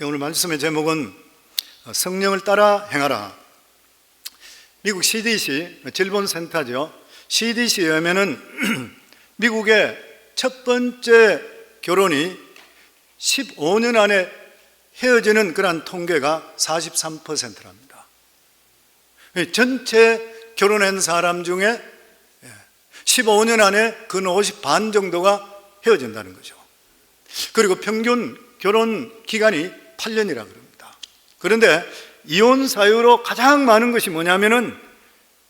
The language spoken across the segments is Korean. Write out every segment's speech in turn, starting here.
오늘 말씀의 제목은 성령을 따라 행하라. 미국 CDC 질본센터죠. CDC에 의하면은 미국의 첫 번째 결혼이 15년 안에 헤어지는 그러한 통계가 43%랍니다. 전체 결혼한 사람 중에 15년 안에 근 50 반 정도가 헤어진다는 거죠. 그리고 평균 결혼 기간이 8년이라 그럽니다. 그런데 이혼 사유로 가장 많은 것이 뭐냐면은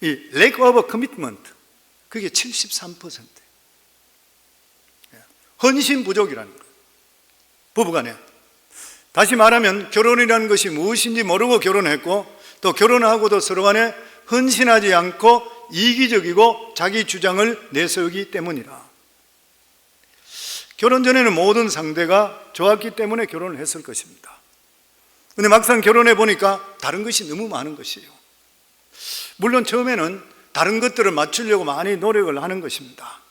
이 lack of commitment, 그게 73%예요. 헌신 부족이라는 거예요, 부부간에. 다시 말하면 결혼이라는 것이 무엇인지 모르고 결혼했고, 또 결혼하고도 서로 간에 헌신하지 않고 이기적이고 자기 주장을 내세우기 때문이라. 결혼 전에는 모든 상대가 좋았기 때문에 결혼을 했을 것입니다. 근데 막상 결혼해 보니까 다른 것이 너무 많은 것이에요. 물론 처음에는 다른 것들을 맞추려고 많이 노력을 하는 것입니다.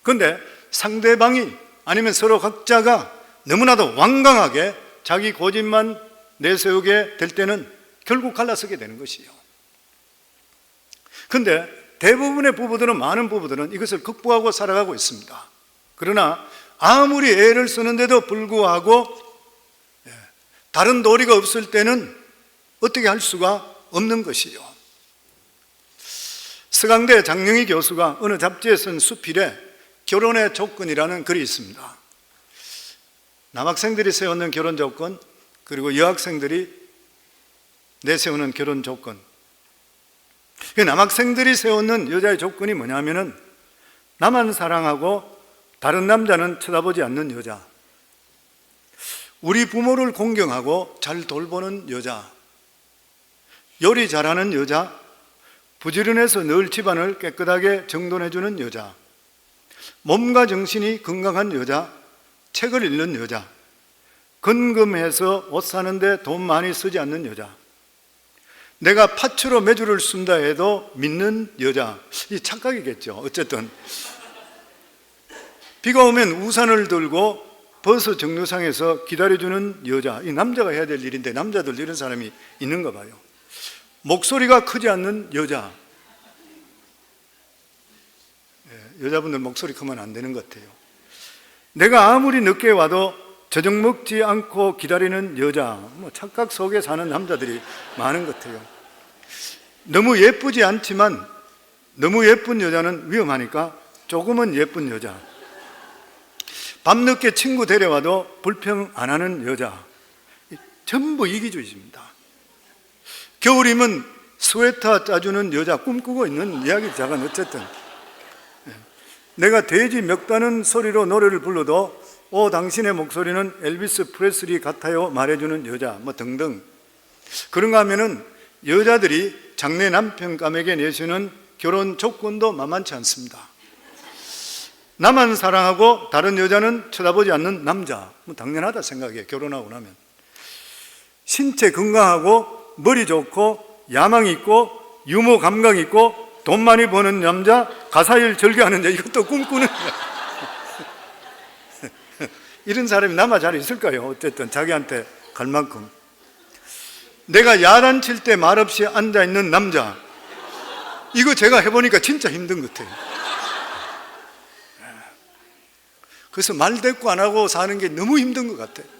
그런데 상대방이 아니면 서로 각자가 너무나도 완강하게 자기 고집만 내세우게 될 때는 결국 갈라서게 되는 것이에요. 그런데 대부분의 부부들은, 많은 부부들은 이것을 극복하고 살아가고 있습니다. 그러나 아무리 애를 쓰는데도 불구하고 다른 도리가 없을 때는 어떻게 할 수가 없는 것이요. 서강대 장영희 교수가 어느 잡지에 쓴 수필에 결혼의 조건이라는 글이 있습니다. 남학생들이 세우는 결혼 조건, 그리고 여학생들이 내세우는 결혼 조건. 남학생들이 세우는 여자의 조건이 뭐냐면은 나만 사랑하고 다른 남자는 쳐다보지 않는 여자, 우리 부모를 공경하고 잘 돌보는 여자, 요리 잘하는 여자, 부지런해서 늘 집안을 깨끗하게 정돈해주는 여자, 몸과 정신이 건강한 여자, 책을 읽는 여자, 건금해서 옷 사는데 돈 많이 쓰지 않는 여자, 내가 파츠로 매주를 쓴다 해도 믿는 여자. 이 착각이겠죠. 어쨌든 비가 오면 우산을 들고 버스 정류장에서 기다려주는 여자. 이 남자가 해야 될 일인데 남자들 이런 사람이 있는가 봐요. 목소리가 크지 않는 여자. 여자분들 목소리 크면 안 되는 것 같아요. 내가 아무리 늦게 와도 저녁 먹지 않고 기다리는 여자. 착각 속에 사는 남자들이 많은 것 같아요. 너무 예쁘지 않지만 너무 예쁜 여자는 위험하니까 조금은 예쁜 여자. 밤늦게 친구 데려와도 불평 안 하는 여자. 전부 이기주의입니다. 겨울이면 스웨터 짜주는 여자 꿈꾸고 있는 이야기자가 어쨌든 내가 돼지 멱다는 소리로 노래를 불러도 당신의 목소리는 엘비스 프레슬리 같아요 말해주는 여자, 등등. 그런가 하면은 여자들이 장래 남편감에게 내세우는 결혼 조건도 만만치 않습니다. 나만 사랑하고 다른 여자는 쳐다보지 않는 남자. 당연하다 생각해요. 결혼하고 나면 신체 건강하고 머리 좋고 야망 있고 유머 감각 있고 돈 많이 버는 남자, 가사일 절개하는 자, 이것도 꿈꾸는 이런 사람이 남아 잘 있을까요? 어쨌든 자기한테 갈 만큼. 내가 야단칠 때 말없이 앉아있는 남자, 이거 제가 해보니까 진짜 힘든 것 같아요. 그래서 말 대꾸 안 하고 사는 게 너무 힘든 것 같아요.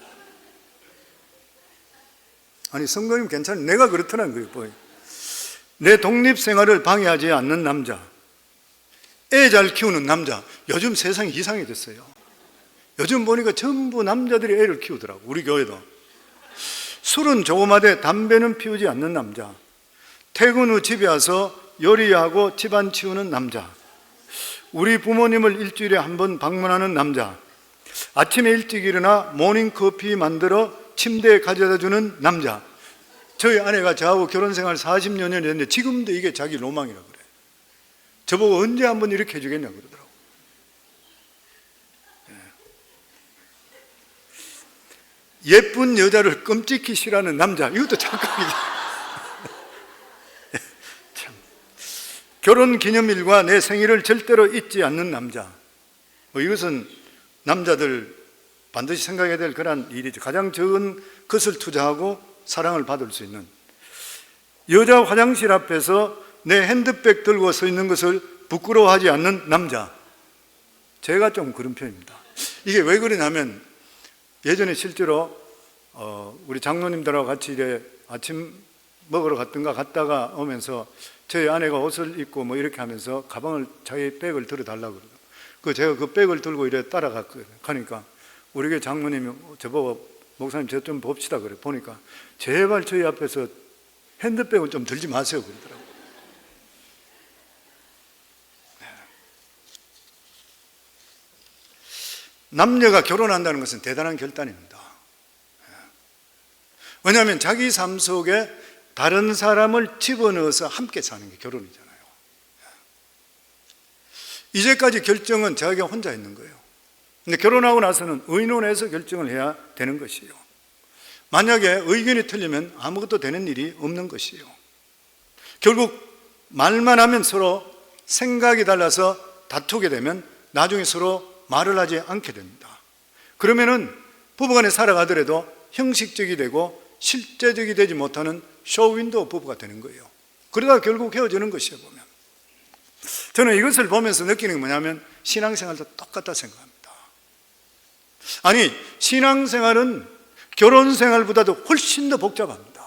아니 성도님 괜찮아요. 내가 그렇더라는 거예요. 내 독립생활을 방해하지 않는 남자, 애 잘 키우는 남자. 요즘 세상이 이상해졌어요. 요즘 보니까 전부 남자들이 애를 키우더라고. 우리 교회도. 술은 조금하되 담배는 피우지 않는 남자, 퇴근 후 집에 와서 요리하고 집안 치우는 남자, 우리 부모님을 일주일에 한 번 방문하는 남자, 아침에 일찍 일어나 모닝커피 만들어 침대에 가져다 주는 남자. 저희 아내가 저하고 결혼생활 40여 년이 됐는데 지금도 이게 자기 로망이라고 그래요. 저보고 언제 한번 이렇게 해주겠냐고 그러더라고. 예쁜 여자를 끔찍히 싫어하는 남자, 이것도 착각이죠. 참. 결혼 기념일과 내 생일을 절대로 잊지 않는 남자. 이것은 남자들 반드시 생각해야 될 그런 일이죠. 가장 적은 것을 투자하고 사랑을 받을 수 있는. 여자 화장실 앞에서 내 핸드백 들고 서 있는 것을 부끄러워하지 않는 남자. 제가 좀 그런 편입니다. 이게 왜 그러냐면 예전에 실제로 우리 장로님들하고 같이 이래 아침 먹으러 갔다가 오면서 저희 아내가 옷을 입고 뭐 이렇게 하면서 가방을 자기 백을 들어달라고 그러더라고요. 제가 그 백을 들고 이래 따라갔거든요. 가니까 우리 교회 장로님이 저보고 목사님 저 좀 봅시다 그래. 보니까 제발 저희 앞에서 핸드백은 좀 들지 마세요 그러더라고요. 남녀가 결혼한다는 것은 대단한 결단입니다. 왜냐하면 자기 삶 속에 다른 사람을 집어넣어서 함께 사는 게 결혼이잖아요. 이제까지 결정은 자기가 혼자 했는 거예요. 근데 결혼하고 나서는 의논해서 결정을 해야 되는 것이에요. 만약에 의견이 틀리면 아무것도 되는 일이 없는 것이에요. 결국 말만 하면 서로 생각이 달라서 다투게 되면 나중에 서로 말을 하지 않게 됩니다. 그러면은 부부간에 살아가더라도 형식적이 되고 실제적이 되지 못하는 쇼윈도우 부부가 되는 거예요. 그러다가 결국 헤어지는 것이에요. 보면 저는 이것을 보면서 느끼는 게 뭐냐면 신앙생활도 똑같다 생각합니다. 아니, 신앙생활은 결혼생활보다도 훨씬 더 복잡합니다.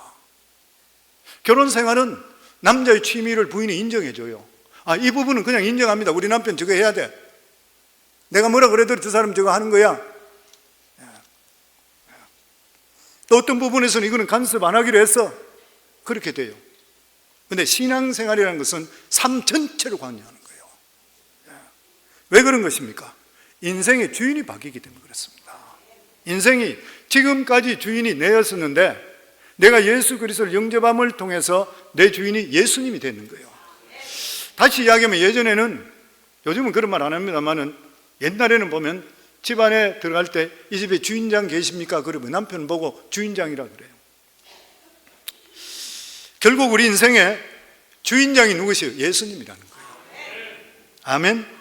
결혼생활은 남자의 취미를 부인이 인정해줘요. 이 부분은 그냥 인정합니다. 우리 남편 저거 해야 돼. 내가 뭐라 그래도 저 사람 저거 하는 거야. 또 어떤 부분에서는 이거는 간섭 안 하기로 했어. 그렇게 돼요. 그런데 신앙생활이라는 것은 삶 전체를 관여하는 거예요. 왜 그런 것입니까? 인생의 주인이 바뀌기 때문에 그렇습니다. 인생이 지금까지 주인이 내였었는데 내가 예수 그리스도를 영접함을 통해서 내 주인이 예수님이 되는 거예요. 다시 이야기하면 예전에는, 요즘은 그런 말 안 합니다만은 옛날에는 보면 집안에 들어갈 때 이 집에 주인장 계십니까? 그러면 남편 보고 주인장이라 그래요. 결국 우리 인생의 주인장이 누구시요? 예수님이라는 거예요. 아멘.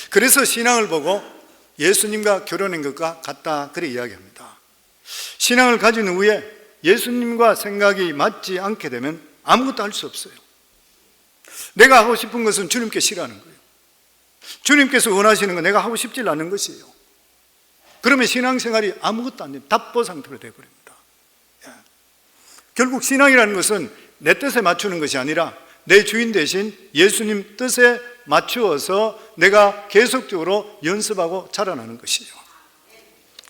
그래서 신앙을 보고 예수님과 결혼한 것과 같다 그렇게 이야기합니다. 신앙을 가진 후에 예수님과 생각이 맞지 않게 되면 아무것도 할 수 없어요. 내가 하고 싶은 것은 주님께 싫어하는 거예요. 주님께서 원하시는 건 내가 하고 싶지 않는 것이에요. 그러면 신앙생활이 아무것도 안 돼요. 답보 상태로 되어버립니다. 결국 신앙이라는 것은 내 뜻에 맞추는 것이 아니라 내 주인 대신 예수님 뜻에 맞추어서 내가 계속적으로 연습하고 자라나는 것이에요.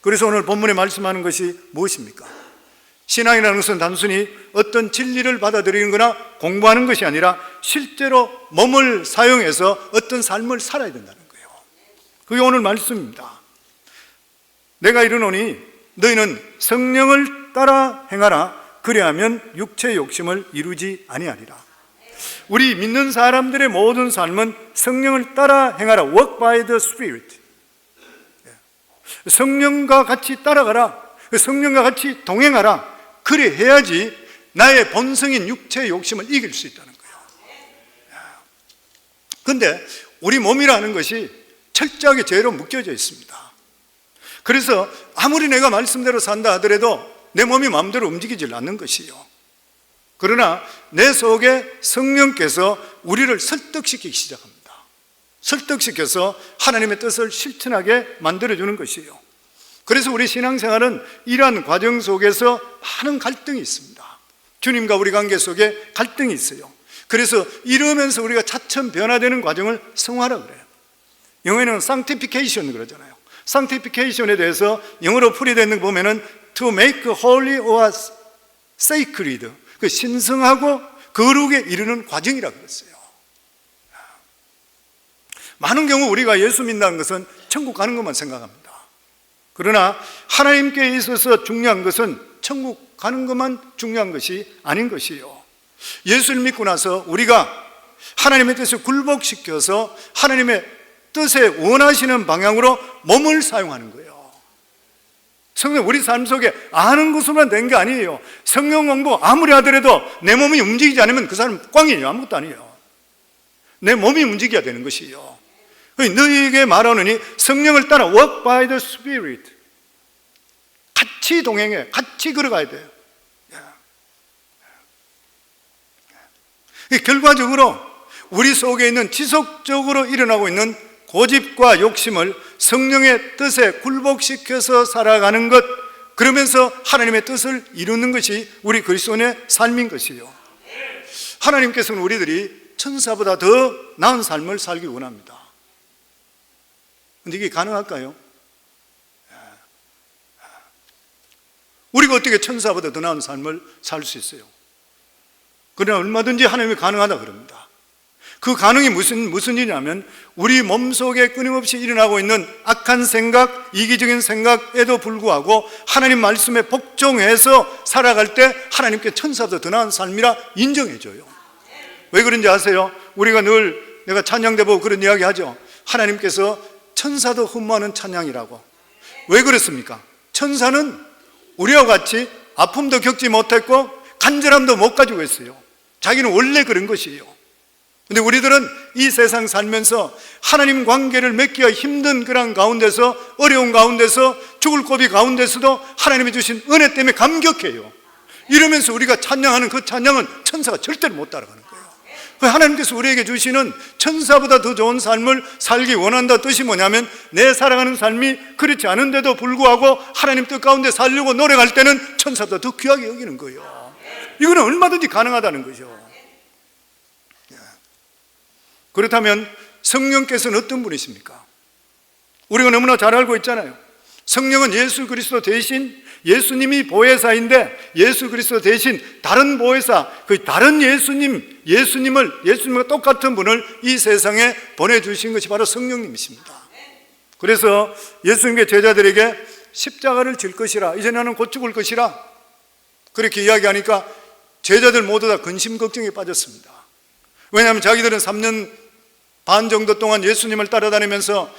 그래서 오늘 본문에 말씀하는 것이 무엇입니까? 신앙이라는 것은 단순히 어떤 진리를 받아들이는 거나 공부하는 것이 아니라 실제로 몸을 사용해서 어떤 삶을 살아야 된다는 거예요. 그게 오늘 말씀입니다. 내가 이르노니 너희는 성령을 따라 행하라. 그리하면 육체의 욕심을 이루지 아니하리라. 우리 믿는 사람들의 모든 삶은 성령을 따라 행하라. Walk by the Spirit. 성령과 같이 따라가라. 성령과 같이 동행하라. 그래 해야지 나의 본성인 육체의 욕심을 이길 수 있다는 거예요. 그런데 우리 몸이라는 것이 철저하게 죄로 묶여져 있습니다. 그래서 아무리 내가 말씀대로 산다 하더라도 내 몸이 마음대로 움직이질 않는 것이에요. 그러나 내 속에 성령께서 우리를 설득시키기 시작합니다. 설득시켜서 하나님의 뜻을 실천하게 만들어주는 것이에요. 그래서 우리 신앙생활은 이러한 과정 속에서 많은 갈등이 있습니다. 주님과 우리 관계 속에 갈등이 있어요. 그래서 이러면서 우리가 차츰 변화되는 과정을 성화라 그래요. 영어에는 sanctification 그러잖아요. sanctification에 대해서 영어로 풀이되는 거 보면은 to make holy or sacred, 그 신성하고 거룩에 이르는 과정이라고 그랬어요. 많은 경우 우리가 예수 믿는다는 것은 천국 가는 것만 생각합니다. 그러나 하나님께 있어서 중요한 것은 천국 가는 것만 중요한 것이 아닌 것이에요. 예수를 믿고 나서 우리가 하나님의 뜻을 굴복시켜서 하나님의 뜻에 원하시는 방향으로 몸을 사용하는 거예요. 성령, 우리 삶 속에 아는 것으로만 된 게 아니에요. 성령 공부 아무리 하더라도 내 몸이 움직이지 않으면 그 사람 꽝이에요. 아무것도 아니에요. 내 몸이 움직여야 되는 것이에요. 너희에게 말하노니 성령을 따라 walk by the Spirit. 같이 동행해, 같이 걸어가야 돼요. 결과적으로 우리 속에 있는 지속적으로 일어나고 있는 고집과 욕심을 성령의 뜻에 굴복시켜서 살아가는 것, 그러면서 하나님의 뜻을 이루는 것이 우리 그리스도인의 삶인 것이요. 하나님께서는 우리들이 천사보다 더 나은 삶을 살기 원합니다. 그런데 이게 가능할까요? 우리가 어떻게 천사보다 더 나은 삶을 살 수 있어요? 그러나 얼마든지 하나님이 가능하다 그럽니다. 그 가능이 무슨 일이냐면 우리 몸속에 끊임없이 일어나고 있는 악한 생각, 이기적인 생각에도 불구하고 하나님 말씀에 복종해서 살아갈 때 하나님께 천사보다 더 나은 삶이라 인정해줘요. 왜 그런지 아세요? 우리가 늘, 내가 찬양대 보고 그런 이야기 하죠. 하나님께서 천사도 흠모하는 찬양이라고. 왜 그렇습니까? 천사는 우리와 같이 아픔도 겪지 못했고 간절함도 못 가지고 있어요. 자기는 원래 그런 것이에요. 근데 우리들은 이 세상 살면서 하나님 관계를 맺기가 힘든 그런 가운데서, 어려운 가운데서, 죽을 고비 가운데서도 하나님이 주신 은혜 때문에 감격해요. 이러면서 우리가 찬양하는 그 찬양은 천사가 절대로 못 따라가는 거예요. 하나님께서 우리에게 주시는 천사보다 더 좋은 삶을 살기 원한다 뜻이 뭐냐면, 내 살아가는 삶이 그렇지 않은데도 불구하고 하나님 뜻 가운데 살려고 노력할 때는 천사보다 더 귀하게 여기는 거예요. 이거는 얼마든지 가능하다는 거죠. 그렇다면 성령께서는 어떤 분이십니까? 우리가 너무나 잘 알고 있잖아요. 성령은 예수 그리스도 대신, 예수님이 보혜사인데 예수 그리스도 대신 다른 보혜사, 그 다른 예수님과 똑같은 분을 이 세상에 보내주신 것이 바로 성령님이십니다. 그래서 예수님께 제자들에게 십자가를 질 것이라, 이제 나는 곧 죽을 것이라 그렇게 이야기하니까 제자들 모두 다 근심 걱정에 빠졌습니다. 왜냐하면 자기들은 3년 반 정도 동안 예수님을 따라다니면서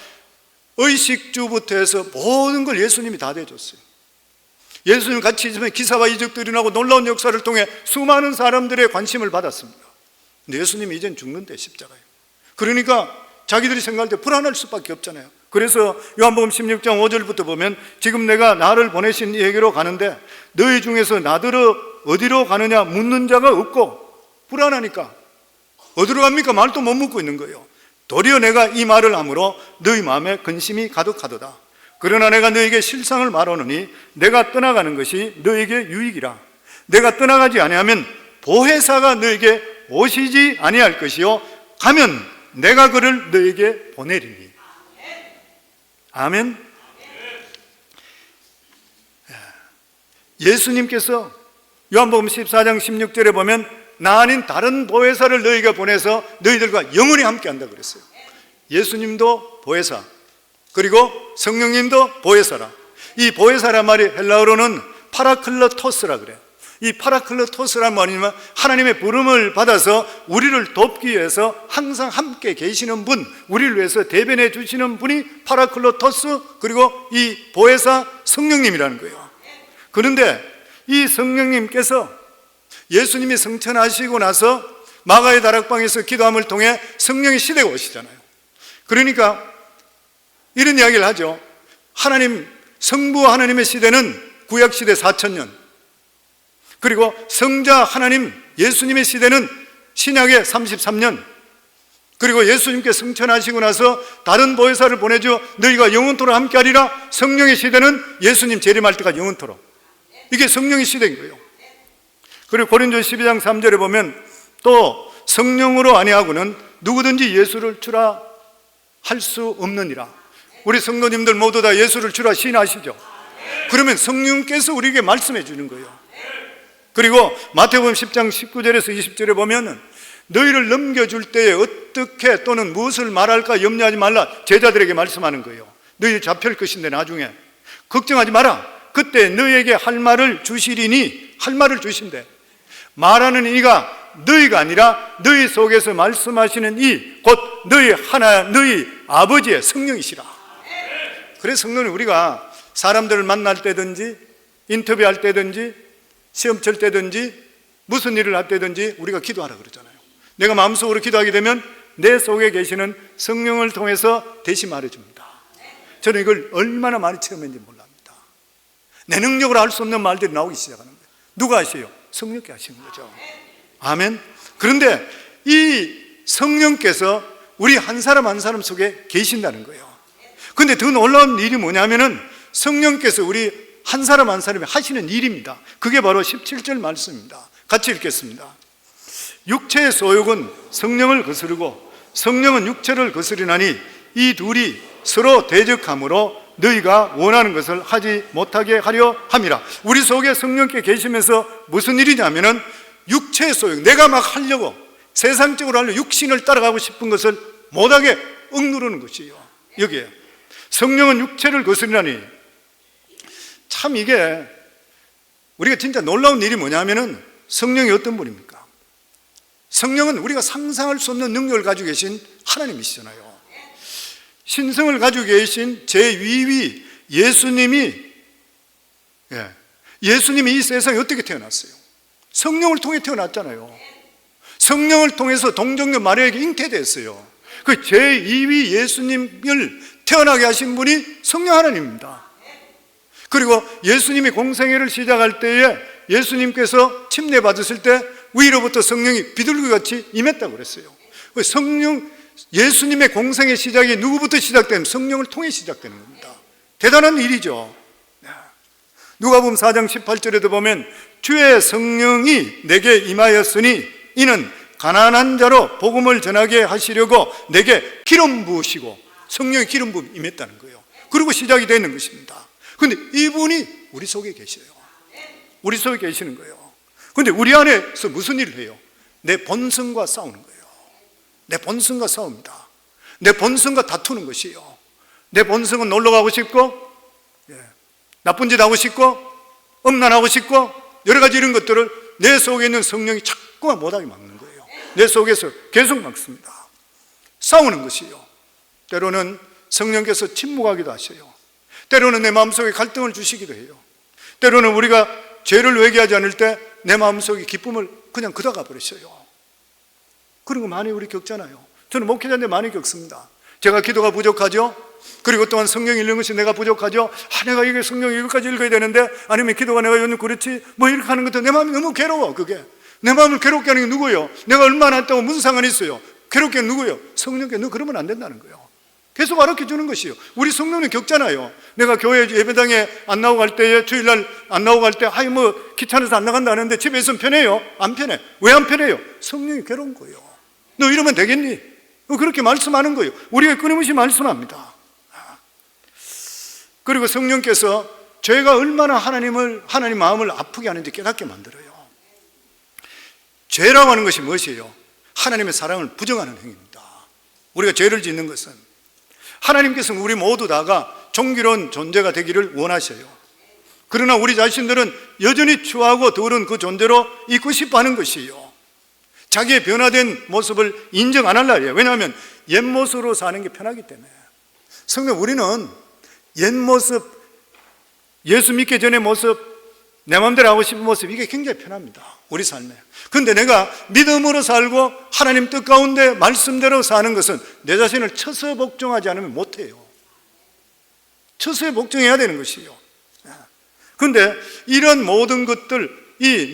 의식주부터 해서 모든 걸 예수님이 다 대줬어요. 예수님 같이 있으면 기사와 이적들이 일어나고 놀라운 역사를 통해 수많은 사람들의 관심을 받았습니다. 근데 예수님이 이젠 죽는데, 십자가에. 그러니까 자기들이 생각할 때 불안할 수밖에 없잖아요. 그래서 요한복음 16장 5절부터 보면, 지금 내가 나를 보내신 이에게로 가는데 너희 중에서 나더러 어디로 가느냐 묻는 자가 없고, 불안하니까 어디로 갑니까? 말도 못 묻고 있는 거예요. 도리어 내가 이 말을 함으로 너희 마음에 근심이 가득하도다. 그러나 내가 너에게 실상을 말하노니 내가 떠나가는 것이 너에게 유익이라. 내가 떠나가지 아니하면 보혜사가 너에게 오시지 아니할 것이요 가면 내가 그를 너에게 보내리니. 아멘. 예수님께서 요한복음 14장 16절에 보면 나 아닌 다른 보혜사를 너희가 보내서 너희들과 영원히 함께 한다 그랬어요. 예수님도 보혜사, 그리고 성령님도 보혜사라. 이 보혜사란 말이 헬라어로는 파라클로토스라 그래요. 이 파라클로토스란 말이면 하나님의 부름을 받아서 우리를 돕기 위해서 항상 함께 계시는 분, 우리를 위해서 대변해 주시는 분이 파라클로토스, 그리고 이 보혜사 성령님이라는 거예요. 그런데 이 성령님께서 예수님이 승천하시고 나서 마가의 다락방에서 기도함을 통해 성령의 시대가 오시잖아요. 그러니까 이런 이야기를 하죠. 하나님, 성부 하나님의 시대는 구약시대 4,000년, 그리고 성자 하나님 예수님의 시대는 신약의 33년, 그리고 예수님께 승천하시고 나서 다른 보혜사를 보내줘 너희가 영원토록 함께하리라. 성령의 시대는 예수님 재림할 때까지 영원토록. 이게 성령의 시대인 거예요. 그리고 고린도서 12장 3절에 보면 또 성령으로 아니하고는 누구든지 예수를 주라 할 수 없느니라. 우리 성도님들 모두 다 예수를 주라 시인하시죠. 그러면 성령께서 우리에게 말씀해 주는 거예요. 그리고 마태복음 10장 19절에서 20절에 보면 너희를 넘겨줄 때에 어떻게 또는 무엇을 말할까 염려하지 말라. 제자들에게 말씀하는 거예요. 너희 잡힐 것인데 나중에 걱정하지 마라. 그때 너희에게 할 말을 주시리니, 할 말을 주신대. 말하는 이가 너희가 아니라 너희 속에서 말씀하시는 이 곧 너희 하나 너희 아버지의 성령이시라. 그래서 성령은 우리가 사람들을 만날 때든지 인터뷰할 때든지 시험 칠 때든지 무슨 일을 할 때든지 우리가 기도하라 그러잖아요. 내가 마음속으로 기도하게 되면 내 속에 계시는 성령을 통해서 대신 말해줍니다. 저는 이걸 얼마나 많이 체험했는지 몰랍니다. 내 능력으로 할 수 없는 말들이 나오기 시작하는 거예요. 누가 하세요? 성령께 하시는 거죠. 아멘. 그런데 이 성령께서 우리 한 사람 한 사람 속에 계신다는 거예요. 그런데 더 놀라운 일이 뭐냐면은 성령께서 우리 한 사람 한 사람이 하시는 일입니다. 그게 바로 17절 말씀입니다. 같이 읽겠습니다. 육체의 소욕은 성령을 거스르고 성령은 육체를 거스리나니 이 둘이 서로 대적함으로 너희가 원하는 것을 하지 못하게 하려 함이라. 우리 속에 성령께 계시면서 무슨 일이냐면은 육체의 소욕, 내가 막 하려고 세상적으로 하려고 육신을 따라가고 싶은 것을 못하게 억누르는 것이에요. 여기에 성령은 육체를 거스리나니, 참 이게 우리가 진짜 놀라운 일이 뭐냐면은 성령이 어떤 분입니까? 성령은 우리가 상상할 수 없는 능력을 가지고 계신 하나님이시잖아요. 신성을 가지고 계신 제2위 예수님이 이 세상에 어떻게 태어났어요? 성령을 통해 태어났잖아요. 성령을 통해서 동정녀 마리아에게 잉태됐어요. 그 제2위 예수님을 태어나게 하신 분이 성령 하나님입니다. 그리고 예수님이 공생애를 시작할 때에 예수님께서 침례 받으실 때 위로부터 성령이 비둘기같이 임했다고 그랬어요. 예수님의 공생의 시작이 누구부터 시작되면 성령을 통해 시작되는 겁니다. 대단한 일이죠. 누가복음 4장 18절에도 보면 주의 성령이 내게 임하였으니 이는 가난한 자로 복음을 전하게 하시려고 내게 기름 부으시고, 성령의 기름 부음이 임했다는 거예요. 그리고 시작이 되는 것입니다. 그런데 이분이 우리 속에 계셔요. 우리 속에 계시는 거예요. 그런데 우리 안에서 무슨 일을 해요? 내 본성과 싸우는 거예요. 내 본성과 싸웁니다. 내 본성과 다투는 것이에요. 내 본성은 놀러 가고 싶고, 나쁜 짓 하고 싶고, 음란하고 싶고, 여러 가지 이런 것들을 내 속에 있는 성령이 자꾸만 못하게 막는 거예요. 내 속에서 계속 막습니다. 싸우는 것이에요. 때로는 성령께서 침묵하기도 하셔요. 때로는 내 마음속에 갈등을 주시기도 해요. 때로는 우리가 죄를 회개하지 않을 때 내 마음속에 기쁨을 그냥 걷어가 버리셔요. 그런 거 많이 우리 겪잖아요. 저는 목회자인데 많이 겪습니다. 제가 기도가 부족하죠. 그리고 또한 성경 읽는 것이 내가 부족하죠. 내가 이게 성경 이것까지 읽어야 되는데, 아니면 기도가 내가 요즘 그렇지 뭐 이렇게 하는 것도 내 마음이 너무 괴로워. 그게 내 마음을 괴롭게 하는 게 누구예요? 내가 얼마나 했다고 무슨 상관이 있어요? 괴롭게 하는 누구예요? 성령께. 너 그러면 안 된다는 거예요. 계속 가르쳐 주는 것이요. 우리 성령은 겪잖아요. 내가 교회 예배당에 안 나오고 갈 때에, 주일날 안 나오고 갈 때, 귀찮아서 안 나간다 하는데 집에 있으면 편해요? 안 편해. 왜 안 편해요? 성령이 괴로운 거예요. 너 이러면 되겠니? 그렇게 말씀하는 거예요. 우리가 끊임없이 말씀합니다. 그리고 성령께서 죄가 얼마나 하나님 마음을 아프게 하는지 깨닫게 만들어요. 죄라고 하는 것이 무엇이에요? 하나님의 사랑을 부정하는 행위입니다. 우리가 죄를 짓는 것은 하나님께서는 우리 모두 다가 존귀로운 존재가 되기를 원하셔요. 그러나 우리 자신들은 여전히 추하고 더러운 그 존재로 있고 싶어 하는 것이에요. 자기의 변화된 모습을 인정 안 하려 해요. 왜냐하면 옛 모습으로 사는 게 편하기 때문에. 성도, 우리는 옛 모습, 예수 믿기 전의 모습, 내 마음대로 하고 싶은 모습, 이게 굉장히 편합니다. 우리 삶에. 그런데 내가 믿음으로 살고 하나님 뜻 가운데 말씀대로 사는 것은 내 자신을 처서 복종하지 않으면 못해요. 처서에 복종해야 되는 것이에요. 그런데 이런 모든 것들,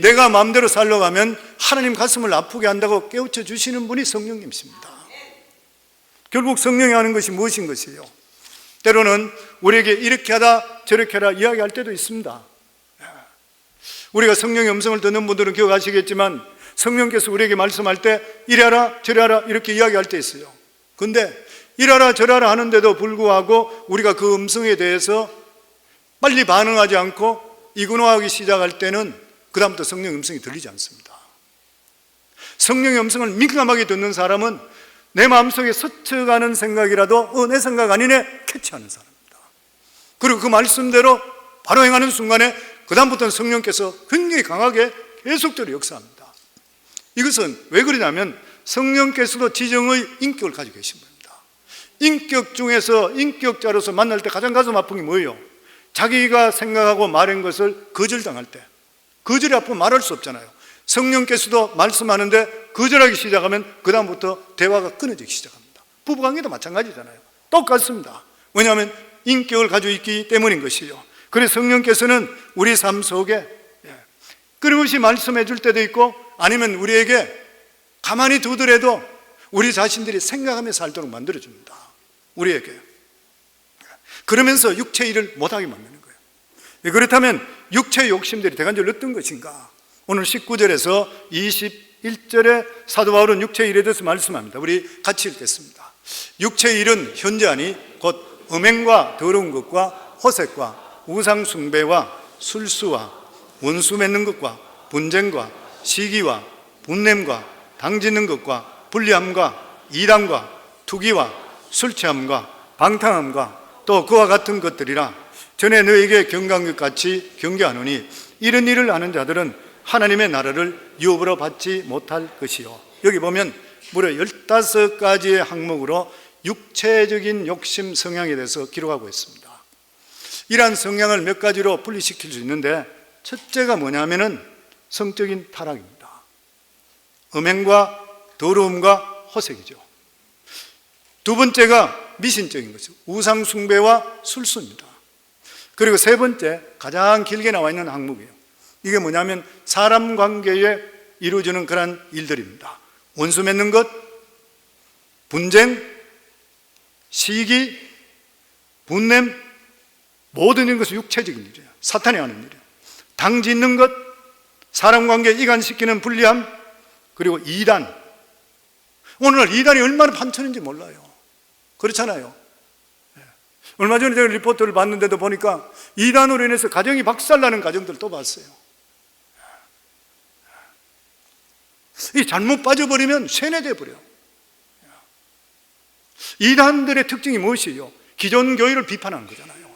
내가 마음대로 살려고 하면 하나님 가슴을 아프게 한다고 깨우쳐 주시는 분이 성령님이십니다. 결국 성령이 하는 것이 무엇인 것이에요? 때로는 우리에게 이렇게 하다 저렇게 하다 이야기할 때도 있습니다. 우리가 성령의 음성을 듣는 분들은 기억하시겠지만 성령께서 우리에게 말씀할 때 이래라 저래라 이렇게 이야기할 때 있어요. 그런데 이래라 저래라 하는데도 불구하고 우리가 그 음성에 대해서 빨리 반응하지 않고 이근호하기 시작할 때는 그다음부터 성령의 음성이 들리지 않습니다. 성령의 음성을 민감하게 듣는 사람은 내 마음속에 스쳐가는 생각이라도 내 생각 아니네 캐치하는 사람입니다. 그리고 그 말씀대로 바로 행하는 순간에 그 다음부터는 성령께서 굉장히 강하게 계속적으로 역사합니다. 이것은 왜 그러냐면 성령께서도 지정의 인격을 가지고 계신 분입니다. 인격 중에서 인격자로서 만날 때 가장 가슴 아픈 게 뭐예요? 자기가 생각하고 말한 것을 거절당할 때. 거절이 아프면 말할 수 없잖아요. 성령께서도 말씀하는데 거절하기 시작하면 그 다음부터 대화가 끊어지기 시작합니다. 부부관계도 마찬가지잖아요. 똑같습니다. 왜냐하면 인격을 가지고 있기 때문인 것이에요. 그래서 성령께서는 우리 삶 속에 끊임없이 말씀해 줄 때도 있고, 아니면 우리에게 가만히 두더라도 우리 자신들이 생각하며 살도록 만들어 줍니다. 우리에게. 그러면서 육체의 일을 못하게 만드는 거예요. 그렇다면 육체의 욕심들이 대간절로 어떤 것인가? 오늘 19절에서 21절에 사도 바울은 육체의 일에 대해서 말씀합니다. 우리 같이 읽겠습니다. 육체의 일은 현재 아니 곧 음행과 더러운 것과 호색과 우상 숭배와 술수와 원수 맺는 것과 분쟁과 시기와 분냄과 당짓는 것과 불리함과 이단과 투기와 술 취함과 방탕함과 또 그와 같은 것들이라. 전에 너에게 경고한 것 같이 경계하노니 이런 일을 하는 자들은 하나님의 나라를 유업으로 받지 못할 것이요. 여기 보면 무려 15가지의 항목으로 육체적인 욕심 성향에 대해서 기록하고 있습니다. 이러한 성향을 몇 가지로 분리시킬 수 있는데, 첫째가 뭐냐면은 성적인 타락입니다. 음행과 더러움과 호색이죠. 두 번째가 미신적인 것이죠. 우상 숭배와 술수입니다. 그리고 세 번째, 가장 길게 나와 있는 항목이에요. 이게 뭐냐면 사람 관계에 이루어지는 그런 일들입니다. 원수 맺는 것, 분쟁, 시기, 분냄, 모든 이런 것은 육체적인 일이에요. 사탄이 하는 일이에요. 당 짓는 것, 사람 관계에 이간시키는 불리함, 그리고 이단. 오늘날 이단이 얼마나 판치는지 몰라요. 그렇잖아요. 얼마 전에 제가 리포트를 봤는데도 보니까 이단으로 인해서 가정이 박살나는 가정들을 또 봤어요. 이 잘못 빠져버리면 쇠뇌돼 버려요. 이단들의 특징이 무엇이에요? 기존 교회를 비판하는 거잖아요.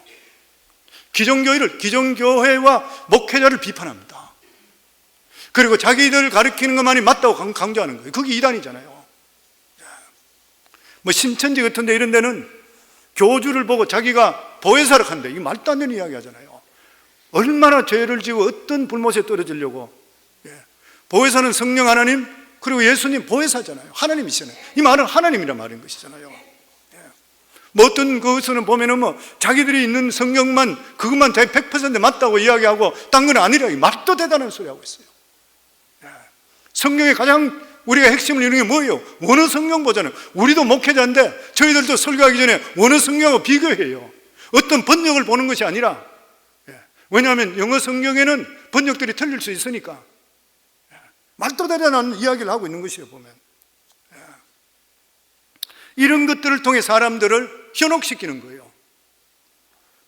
기존 교회와 목회자를 비판합니다. 그리고 자기들 가르치는 것만이 맞다고 강조하는 거예요. 그게 이단이잖아요. 뭐 신천지 같은 데 이런 데는 교주를 보고 자기가 보혜사를 한대. 이게 말도 안 되는 이야기 하잖아요. 얼마나 죄를 지고 어떤 불못에 떨어지려고. 보혜사는 성령 하나님, 그리고 예수님 보혜사잖아요. 하나님이시잖아요. 이 말은 하나님이란 말인 것이잖아요. 뭐 어떤 것은 보면은 뭐 자기들이 있는 성경만, 그것만 자기 100% 맞다고 이야기하고 딴 건 아니라, 말도 대단한 소리 하고 있어요. 성경의 가장 우리가 핵심을 이루는 게 뭐예요? 원어 성경 보잖아요. 우리도 목회자인데 저희들도 설교하기 전에 원어 성경하고 비교해요. 어떤 번역을 보는 것이 아니라. 왜냐하면 영어 성경에는 번역들이 틀릴 수 있으니까. 말도 대단한 이야기를 하고 있는 것이에요, 보면. 이런 것들을 통해 사람들을 현혹시키는 거예요.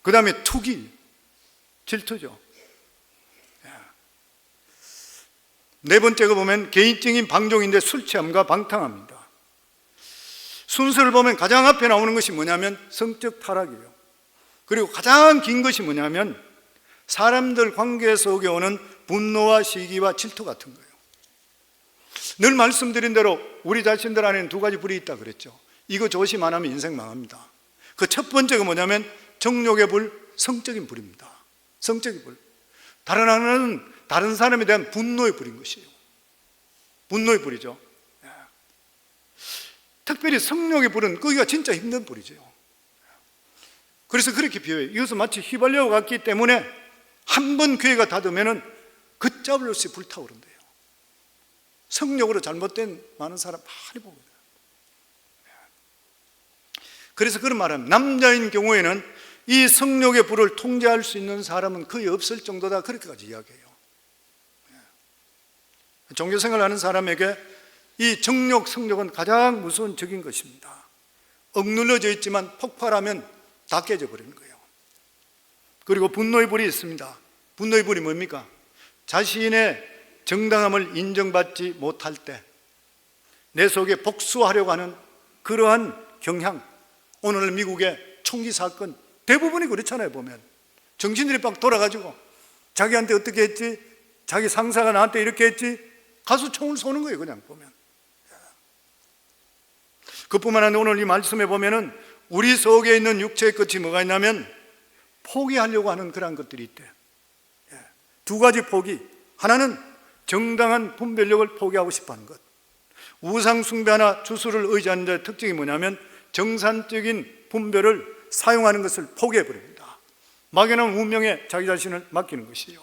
그 다음에 투기, 질투죠. 네 번째가 보면 개인적인 방종인데 술 취함과 방탕합니다. 순서를 보면 가장 앞에 나오는 것이 뭐냐면 성적 타락이에요. 그리고 가장 긴 것이 뭐냐면 사람들 관계 속에 오는 분노와 시기와 질투 같은 거예요. 늘 말씀드린 대로 우리 자신들 안에는 두 가지 불이 있다 그랬죠. 이거 조심 안 하면 인생 망합니다. 그 첫 번째가 뭐냐면 정욕의 불, 성적인 불입니다. 성적인 불. 다른 하나는 다른 사람에 대한 분노의 불인 것이에요. 분노의 불이죠. 특별히 성욕의 불은 거기가 진짜 힘든 불이죠. 그래서 그렇게 비유해요. 이것은 마치 휘발유와 같기 때문에 한 번 기회가 닿으면 걷잡을 없이 불타오른대요. 성욕으로 잘못된 많은 사람 많이 보거든요. 그래서 그런 말은 남자인 경우에는 이 성욕의 불을 통제할 수 있는 사람은 거의 없을 정도다, 그렇게까지 이야기해요. 종교생활을 하는 사람에게 이 정욕, 성욕은 가장 무서운 적인 것입니다. 억눌러져 있지만 폭발하면 다 깨져버리는 거예요. 그리고 분노의 불이 있습니다. 분노의 불이 뭡니까? 자신의 정당함을 인정받지 못할 때 내 속에 복수하려고 하는 그러한 경향. 오늘 미국의 총기 사건 대부분이 그렇잖아요. 보면 정신들이 막 돌아가지고 자기한테 어떻게 했지, 자기 상사가 나한테 이렇게 했지, 가서 총을 쏘는 거예요. 그냥 보면. 그뿐만 아니라 오늘 이 말씀에 보면은 우리 속에 있는 육체의 끝이 뭐가 있냐면 포기하려고 하는 그런 것들이 있대. 두 가지 포기. 하나는 정당한 분별력을 포기하고 싶어하는 것. 우상 숭배나 주술을 의지하는 자의 특징이 뭐냐면 정상적인 분별을 사용하는 것을 포기해버립니다. 막연한 운명에 자기 자신을 맡기는 것이요.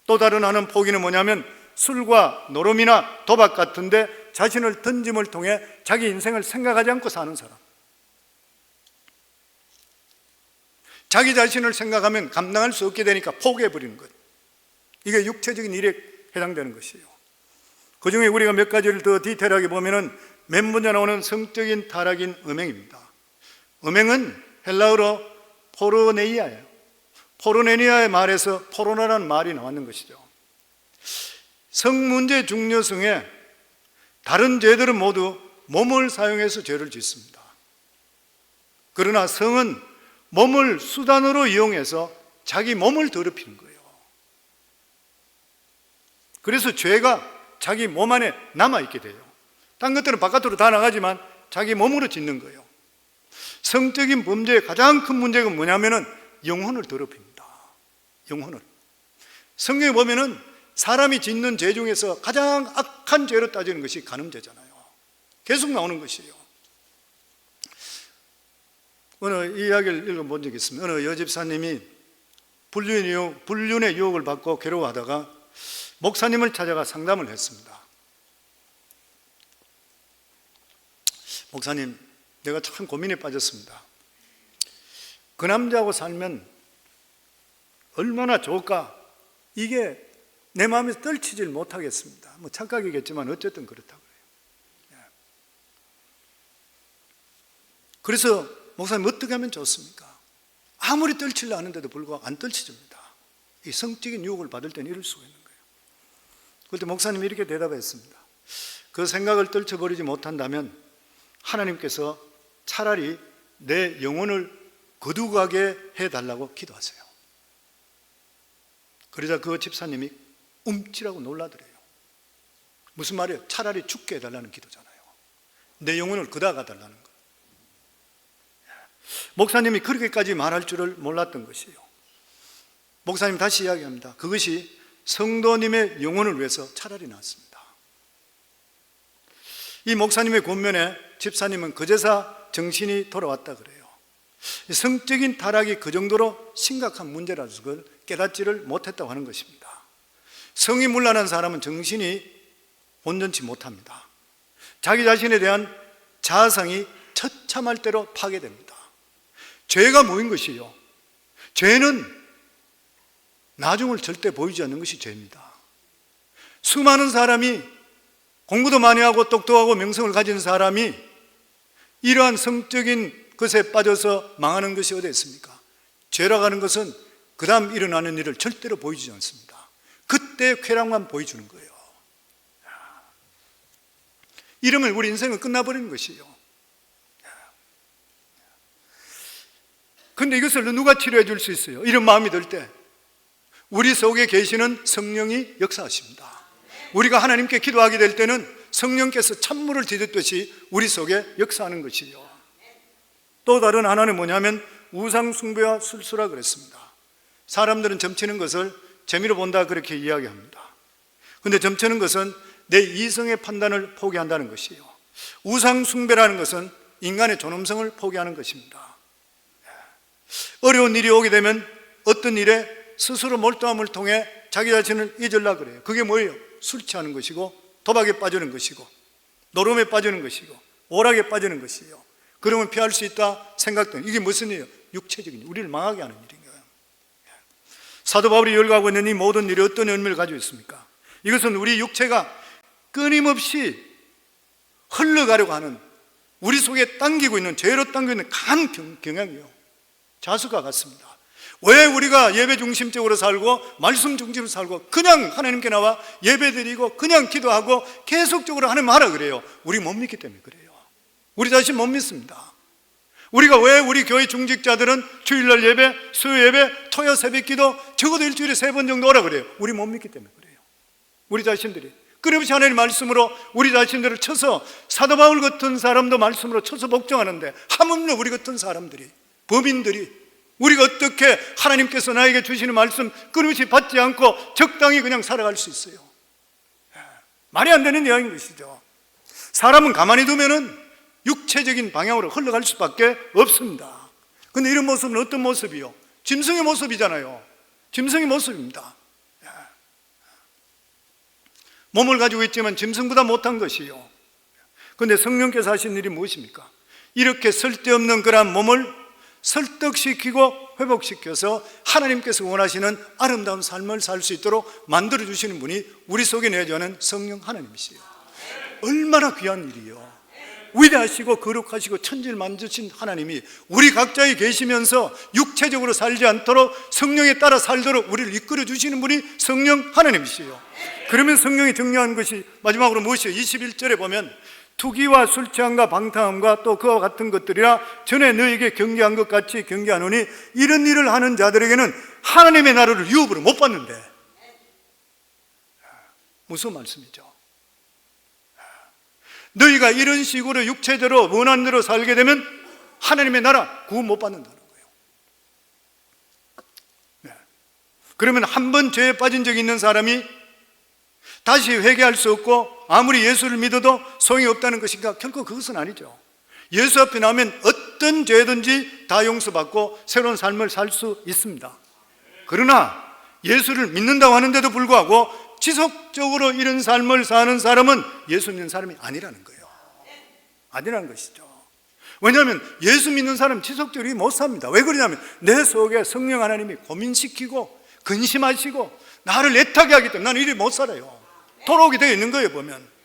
또 다른 하나는 포기는 뭐냐면 술과 노름이나 도박 같은데 자신을 던짐을 통해 자기 인생을 생각하지 않고 사는 사람. 자기 자신을 생각하면 감당할 수 없게 되니까 포기해버리는 것. 이게 육체적인 일에 해당되는 것이에요. 그 중에 우리가 몇 가지를 더 디테일하게 보면은 맨 먼저 나오는 성적인 타락인 음행입니다. 음행은 헬라어로 포르네이아예요. 포르네이아의 말에서 포르나라는 말이 나왔는 것이죠. 성문제 중요성에 다른 죄들은 모두 몸을 사용해서 죄를 짓습니다. 그러나 성은 몸을 수단으로 이용해서 자기 몸을 더럽히는 거예요. 그래서 죄가 자기 몸 안에 남아있게 돼요. 딴 것들은 바깥으로 다 나가지만 자기 몸으로 짓는 거예요. 성적인 범죄의 가장 큰 문제가 뭐냐면은 영혼을 더럽힙니다. 영혼을. 성경에 보면은 사람이 짓는 죄 중에서 가장 악한 죄로 따지는 것이 간음죄잖아요. 계속 나오는 것이에요. 어느 이야기를 읽어본 적이 있습니다. 어느 여집사님이 불륜의 유혹을 받고 괴로워하다가 목사님을 찾아가 상담을 했습니다. 목사님, 내가 참 고민에 빠졌습니다. 그 남자하고 살면 얼마나 좋을까? 이게 내 마음에서 떨치질 못하겠습니다. 뭐 착각이겠지만 어쨌든 그렇다고 그래요. 그래서 목사님 어떻게 하면 좋습니까? 아무리 떨치려 하는데도 불구하고 안 떨치집니다. 이 성적인 유혹을 받을 때는 이럴 수가 있는 거예요. 그때 목사님이 이렇게 대답했습니다. 그 생각을 떨쳐버리지 못한다면 하나님께서 차라리 내 영혼을 거두가게 해달라고 기도하세요. 그러자 그 집사님이 움찔하고 놀라더래요. 무슨 말이에요? 차라리 죽게 해달라는 기도잖아요. 내 영혼을 거다가 달라는 거. 목사님이 그렇게까지 말할 줄을 몰랐던 것이에요. 목사님 다시 이야기합니다. 그것이 성도님의 영혼을 위해서 차라리 낫습니다. 이 목사님의 권면에 집사님은 그제서 정신이 돌아왔다 그래요. 성적인 타락이 그 정도로 심각한 문제라서 그걸 깨닫지를 못했다고 하는 것입니다. 성이 문란한 사람은 정신이 온전치 못합니다. 자기 자신에 대한 자아상이 처참할 대로 파괴됩니다. 죄가 뭐인 것이요? 죄는 나중을 절대 보이지 않는 것이 죄입니다. 수많은 사람이 공부도 많이 하고 똑똑하고 명성을 가진 사람이 이러한 성적인 것에 빠져서 망하는 것이 어디 있습니까? 죄라고 하는 것은 그 다음 일어나는 일을 절대로 보이지 않습니다. 그때 쾌락만 보여주는 거예요. 이러면 우리 인생은 끝나버리는 것이에요. 그런데 이것을 누가 치료해 줄 수 있어요? 이런 마음이 들 때 우리 속에 계시는 성령이 역사하십니다. 우리가 하나님께 기도하게 될 때는 성령께서 찬물을 뒤덮듯이 우리 속에 역사하는 것이요. 또 다른 하나는 뭐냐면 우상 숭배와 술수라 그랬습니다. 사람들은 점치는 것을 재미로 본다 그렇게 이야기합니다. 그런데 점치는 것은 내 이성의 판단을 포기한다는 것이요. 우상 숭배라는 것은 인간의 존엄성을 포기하는 것입니다. 어려운 일이 오게 되면 어떤 일에 스스로 몰두함을 통해 자기 자신을 잊으려고 그래요. 그게 뭐예요? 술 취하는 것이고 도박에 빠지는 것이고 노름에 빠지는 것이고 오락에 빠지는 것이요. 그러면 피할 수 있다 생각된 이게 무슨 일이에요? 육체적인 일, 우리를 망하게 하는 일인 거예요. 사도 바울이 열거하고 있는 이 모든 일이 어떤 의미를 가지고 있습니까? 이것은 우리 육체가 끊임없이 흘러가려고 하는 우리 속에 당기고 있는 죄로 당기고 있는 강한 경향이요. 자수가 같습니다. 왜 우리가 예배 중심적으로 살고 말씀 중심으로 살고 그냥 하나님께 나와 예배 드리고 그냥 기도하고 계속적으로 하나님 하라 그래요? 우리 못 믿기 때문에 그래요. 우리 자신 못 믿습니다. 우리가 왜 우리 교회 중직자들은 주일날 예배, 수요 예배, 토요 새벽기도 적어도 일주일에 3번 정도 오라 그래요? 우리 못 믿기 때문에 그래요. 우리 자신들이 끊임없이 하나님 말씀으로 우리 자신들을 쳐서 사도 바울 같은 사람도 말씀으로 쳐서 복종하는데 하물며 우리 같은 사람들이 범인들이 우리가 어떻게 하나님께서 나에게 주시는 말씀 끊임없이 받지 않고 적당히 그냥 살아갈 수 있어요? 말이 안 되는 이야기인 것이죠. 사람은 가만히 두면은 육체적인 방향으로 흘러갈 수밖에 없습니다. 그런데 이런 모습은 어떤 모습이요? 짐승의 모습이잖아요. 짐승의 모습입니다. 몸을 가지고 있지만 짐승보다 못한 것이요. 그런데 성령께서 하신 일이 무엇입니까? 이렇게 쓸데없는 그런 몸을 설득시키고 회복시켜서 하나님께서 원하시는 아름다운 삶을 살 수 있도록 만들어주시는 분이 우리 속에 내주하는 성령 하나님이시요. 얼마나 귀한 일이요. 위대하시고 거룩하시고 천지를 만드신 하나님이 우리 각자에 계시면서 육체적으로 살지 않도록 성령에 따라 살도록 우리를 이끌어 주시는 분이 성령 하나님이시요. 그러면 성령이 정리한 것이 마지막으로 무엇이요? 21절에 보면 투기와 술 취함과 방탕함과 또 그와 같은 것들이라 전에 너에게 경계한 것 같이 경계하노니 이런 일을 하는 자들에게는 하나님의 나라를 유업으로 못 받는데. 무슨 말씀이죠? 너희가 이런 식으로 육체대로 원하는 대로 살게 되면 하나님의 나라 구원 못 받는다는 거예요. 네. 그러면 한 번 죄에 빠진 적이 있는 사람이 다시 회개할 수 없고 아무리 예수를 믿어도 소용이 없다는 것인가? 결코 그것은 아니죠. 예수 앞에 나오면 어떤 죄든지 다 용서받고 새로운 삶을 살 수 있습니다. 그러나 예수를 믿는다고 하는데도 불구하고 지속적으로 이런 삶을 사는 사람은 예수 믿는 사람이 아니라는 거예요. 아니라는 것이죠. 왜냐하면 예수 믿는 사람은 지속적으로 못 삽니다. 왜 그러냐면 내 속에 성령 하나님이 고민시키고 근심하시고 나를 애타게 하기 때문에 나는 이리 못 살아요. 돌아오게 되어 있는 거예요, 보면.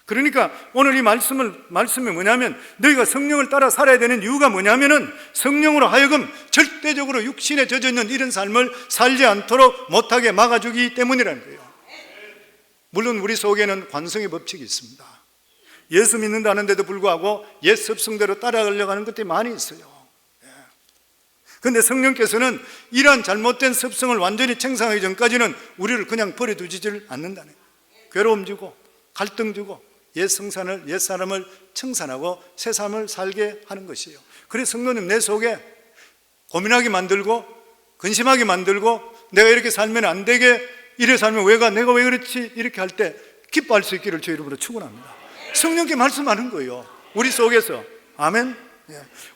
그러니까 오늘 이 말씀이 뭐냐면 너희가 성령을 따라 살아야 되는 이유가 뭐냐면은 성령으로 하여금 절대적으로 육신에 젖어 있는 이런 삶을 살지 않도록 못하게 막아주기 때문이라는 거예요. 물론 우리 속에는 관성의 법칙이 있습니다. 예수 믿는다는데도 불구하고 옛 습성대로 따라가려고 하는 것들이 많이 있어요. 그런데 성령께서는 이러한 잘못된 습성을 완전히 청산하기 전까지는 우리를 그냥 버려두지를 않는다는 거예요. 괴로움 주고 갈등 주고 옛 사람을 청산하고 새 삶을 살게 하는 것이에요. 그래서 성도님 내 속에 고민하게 만들고 근심하게 만들고 내가 이렇게 살면 안 되게 이래 살면 내가 왜 그렇지 이렇게 할 때 기뻐할 수 있기를 주의 이름으로 축원합니다. 성령께 말씀하는 거예요. 우리 속에서. 아멘.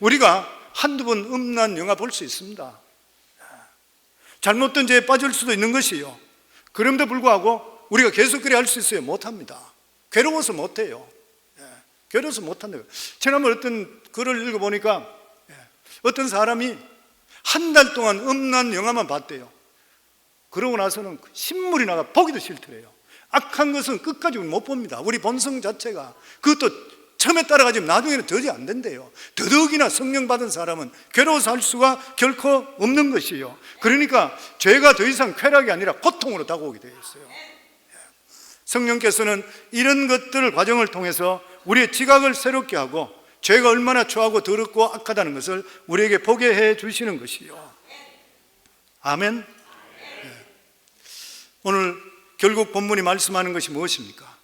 우리가 한두 번 음란 영화 볼 수 있습니다. 잘못된 죄에 빠질 수도 있는 것이요. 그럼에도 불구하고 우리가 계속 그래 할 수 있어요? 못합니다. 괴로워서 못해요. 괴로워서 못한다고요. 지난번 어떤 글을 읽어보니까 어떤 사람이 한 달 동안 음란 영화만 봤대요. 그러고 나서는 신물이 나가 보기도 싫더래요. 악한 것은 끝까지 못 봅니다. 우리 본성 자체가. 그것도 처음에 따라가지면 나중에는 도저히 안 된대요. 더더욱이나 성령 받은 사람은 괴로워서 할 수가 결코 없는 것이에요. 그러니까 죄가 더 이상 쾌락이 아니라 고통으로 다가오게 되어 있어요. 성령께서는 이런 것들 과정을 통해서 우리의 지각을 새롭게 하고 죄가 얼마나 추하고 더럽고 악하다는 것을 우리에게 보게 해 주시는 것이요. 아멘. 오늘 결국 본문이 말씀하는 것이 무엇입니까?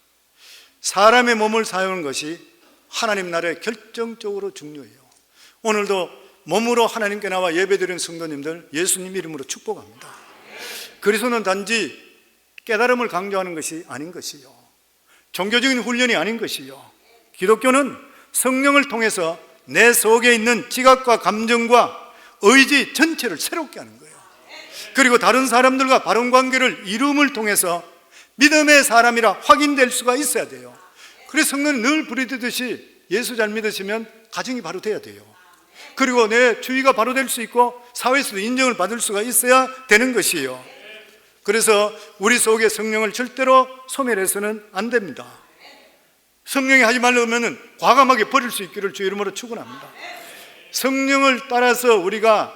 사람의 몸을 사용하는 것이 하나님 나라에 결정적으로 중요해요. 오늘도 몸으로 하나님께 나와 예배드리는 성도님들 예수님 이름으로 축복합니다. 그리스도는 단지 깨달음을 강조하는 것이 아닌 것이요, 종교적인 훈련이 아닌 것이요, 기독교는 성령을 통해서 내 속에 있는 지각과 감정과 의지 전체를 새롭게 하는 거예요. 그리고 다른 사람들과 바른 관계를 이룸을 통해서 믿음의 사람이라 확인될 수가 있어야 돼요. 그래서 성령은 늘 부르듯이 예수 잘 믿으시면 가정이 바로 돼야 돼요. 그리고 내 주의가 바로 될 수 있고 사회에서도 인정을 받을 수가 있어야 되는 것이에요. 그래서 우리 속에 성령을 절대로 소멸해서는 안 됩니다. 성령이 하지 말라면 과감하게 버릴 수 있기를 주의 이름으로 축원합니다. 성령을 따라서 우리가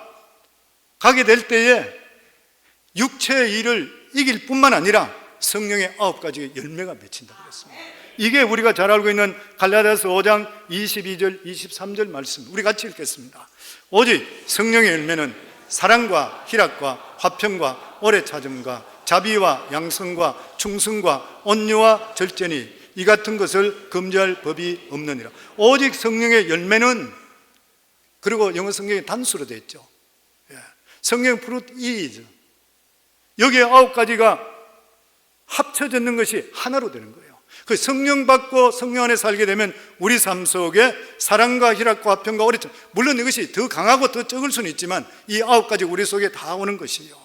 가게 될 때에 육체의 일을 이길 뿐만 아니라 성령의 9가지 열매가 맺힌다고 그랬습니다. 이게 우리가 잘 알고 있는 갈라디아서 5장 22절 23절 말씀, 우리 같이 읽겠습니다. 오직 성령의 열매는 사랑과 희락과 화평과 오래 참음과 자비와 양성과 충성과 온유와 절제니 이 같은 것을 금지할 법이 없느니라. 오직 성령의 열매는, 그리고 영어 성경에 단수로 되어 있죠. 성령 fruit is, 여기에 9가지가 합쳐졌는 것이 하나로 되는 거예요. 그 성령 받고 성령 안에 살게 되면 우리 삶 속에 사랑과 희락과 화평과 오래죠. 물론 이것이 더 강하고 더 적을 수는 있지만 이 9가지 우리 속에 다 오는 것이요.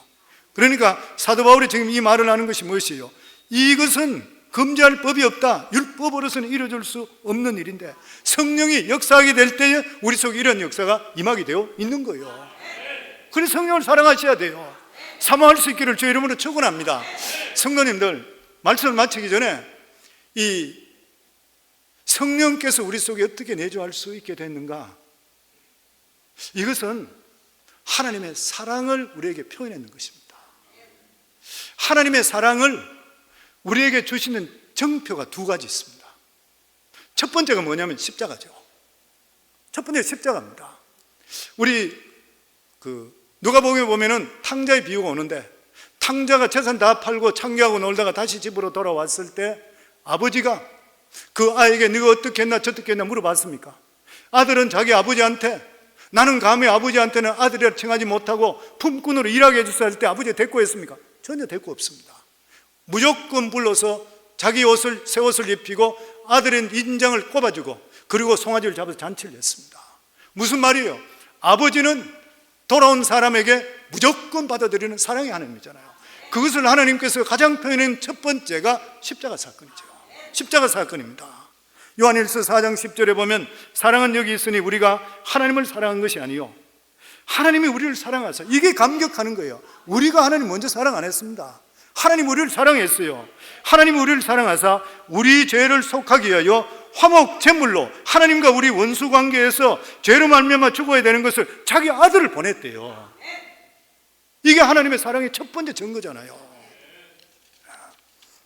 그러니까 사도 바울이 지금 이 말을 하는 것이 무엇이에요? 이것은 금지할 법이 없다. 율법으로서는 이루어질 수 없는 일인데 성령이 역사하게 될 때에 우리 속에 이런 역사가 임하게 되어 있는 거예요. 그래서 성령을 사랑하셔야 돼요. 사모할 수 있기를 주의 이름으로 축원합니다. 성도님들, 말씀을 마치기 전에 이 성령께서 우리 속에 어떻게 내주할 수 있게 됐는가? 이것은 하나님의 사랑을 우리에게 표현하는 것입니다. 하나님의 사랑을 우리에게 주시는 정표가 2가지 있습니다. 첫 번째가 뭐냐면 십자가죠. 첫 번째 십자가입니다. 우리 누가복음에 보면은 탕자의 비유가 오는데 탕자가 재산 다 팔고 창기하고 놀다가 다시 집으로 돌아왔을 때 아버지가 그 아이에게 네가 어떻게 했나 저떻게 했나 물어봤습니까? 아들은 자기 아버지한테 나는 감히 아버지한테는 아들이라 칭하지 못하고 품꾼으로 일하게 해주세요 할 때 아버지가 대꾸했습니까? 전혀 대꾸 없습니다. 무조건 불러서 자기 옷을 새 옷을 입히고 아들의 인장을 꼽아주고 그리고 송아지를 잡아서 잔치를 했습니다. 무슨 말이에요? 아버지는 돌아온 사람에게 무조건 받아들이는 사랑의 하나님이잖아요. 그것을 하나님께서 가장 표현한 첫 번째가 십자가 사건이죠. 십자가 사건입니다. 요한일서 4장 10절에 보면 사랑은 여기 있으니 우리가 하나님을 사랑한 것이 아니요 하나님이 우리를 사랑하사. 이게 감격하는 거예요. 우리가 하나님 먼저 사랑 안 했습니다. 하나님 우리를 사랑했어요. 하나님이 우리를 사랑하사 우리 죄를 속하기 위하여 화목 제물로 하나님과 우리 원수 관계에서 죄로 말미암아 죽어야 되는 것을 자기 아들을 보냈대요. 이게 하나님의 사랑의 첫 번째 증거잖아요.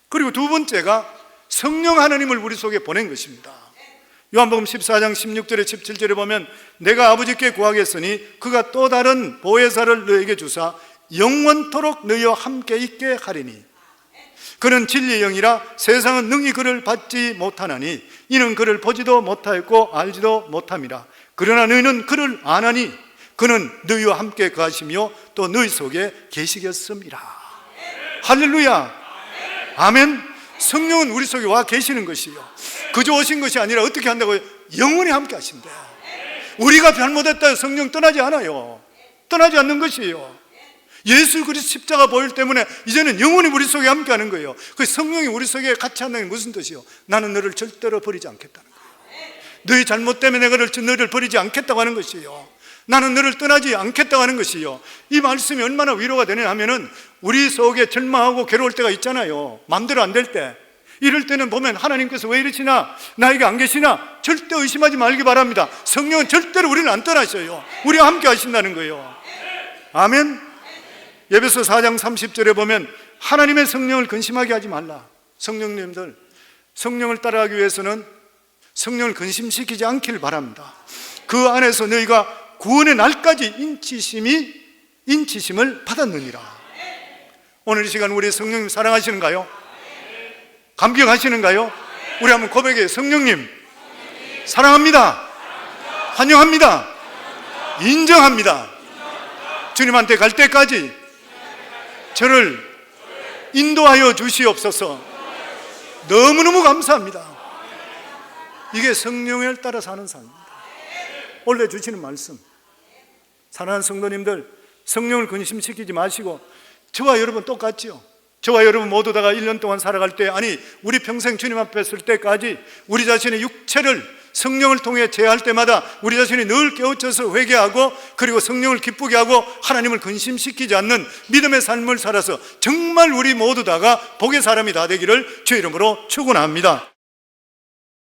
그리고 2번째가 성령 하나님을 우리 속에 보낸 것입니다. 요한복음 14장 16절에 17절에 보면 내가 아버지께 구하겠으니 그가 또 다른 보혜사를 너에게 주사 영원토록 너희와 함께 있게 하리니 그는 진리의 영이라 세상은 능히 그를 받지 못하나니 이는 그를 보지도 못하였고 알지도 못함이라. 그러나 너희는 그를 아나니 그는 너희와 함께 거하시며 또 너희 속에 계시겠음이라. 할렐루야. 아멘. 성령은 우리 속에 와 계시는 것이요 그저 오신 것이 아니라 어떻게 한다고요? 영원히 함께 하신대. 우리가 잘못했다 성령 떠나지 않아요. 떠나지 않는 것이에요. 예수 그리스도 십자가 보혈 때문에 이제는 영원히 우리 속에 함께 하는 거예요. 그 성령이 우리 속에 같이 한다는 게 무슨 뜻이요? 나는 너를 절대로 버리지 않겠다는 거예요. 너희 잘못 때문에 내가 너를 버리지 않겠다고 하는 것이에요. 나는 너를 떠나지 않겠다고 하는 것이요. 이 말씀이 얼마나 위로가 되냐 하면은 우리 속에 절망하고 괴로울 때가 있잖아요. 마음대로 안 될 때. 이럴 때는 보면 하나님께서 왜 이러시나 나에게 안 계시나 절대 의심하지 말기 바랍니다. 성령은 절대로 우리를 안 떠나셔요. 우리와 함께 하신다는 거예요. 아멘. 에베소 4장 30절에 보면 하나님의 성령을 근심하게 하지 말라. 성령님들, 성령을 따라가기 위해서는 성령을 근심시키지 않기를 바랍니다. 그 안에서 너희가 구원의 날까지 인치심을 받았느니라. 오늘 이 시간 우리 성령님 사랑하시는가요? 감격하시는가요? 우리 한번 고백해요. 성령님 사랑합니다. 환영합니다. 인정합니다. 주님한테 갈 때까지 저를 인도하여 주시옵소서. 너무너무 감사합니다. 이게 성령을 따라 사는 삶입니다. 원래 주시는 말씀. 사랑하는 성도님들, 성령을 근심시키지 마시고 저와 여러분 똑같죠. 저와 여러분 모두 다가 1년 동안 살아갈 때, 아니 우리 평생 주님 앞에 설 때까지 우리 자신의 육체를 성령을 통해 제할 때마다 우리 자신이 늘 깨우쳐서 회개하고 그리고 성령을 기쁘게 하고 하나님을 근심시키지 않는 믿음의 삶을 살아서 정말 우리 모두 다가 복의 사람이 다 되기를 주의 이름으로 축원합니다.